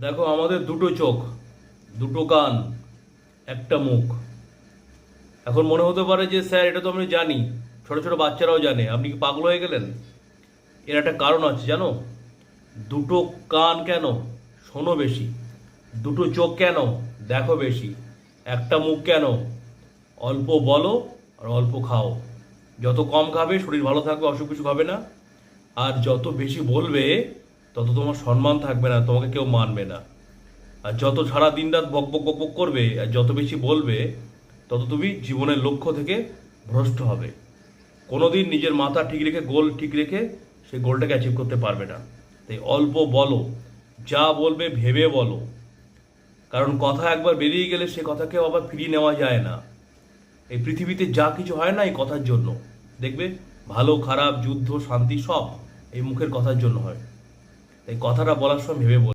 দেখো, আমাদের দুটো চোখ, দুটো কান, একটা মুখ। এখন মনে হতে পারে যে স্যার এটা তো আমি জানি, ছোট ছোট বাচ্চারাও জানে, আপনি কি পাগল হয়ে গেলেন? এর একটা কারণ আছে জানো। দুটো কান কেন? শোনো বেশি। দুটো চোখ কেন? দেখো বেশি। একটা মুখ কেন? অল্প বলো আর অল্প খাও। যত কম খাবে শরীর ভালো থাকবে, অসুখ বিসুখ হবে না। আর যত বেশি বলবে তত তোমার সম্মান থাকবে না, তোমাকে কেউ মানবে না। আর যত সারা দিন রাত বক বক বক বক করবে আর যত বেশি বলবে তত তুমি জীবনের লক্ষ্য থেকে ভ্রষ্ট হবে। কোনোদিন নিজের মাথা ঠিক রেখে, গোল ঠিক রেখে সেই গোলটাকে অ্যাচিভ করতে পারবে না। তাই অল্প বলো, যা বলবে ভেবে বলো। কারণ কথা একবার বেরিয়ে গেলে সে কথাকেও আবার ফিরিয়ে নেওয়া যায় না। এই পৃথিবীতে যা কিছু হয় না এই কথার জন্য। দেখবে, ভালো খারাপ, যুদ্ধ শান্তি সব এই মুখের কথার জন্য হয়। তাই কথাটা বলার সময় ভেবে বলো।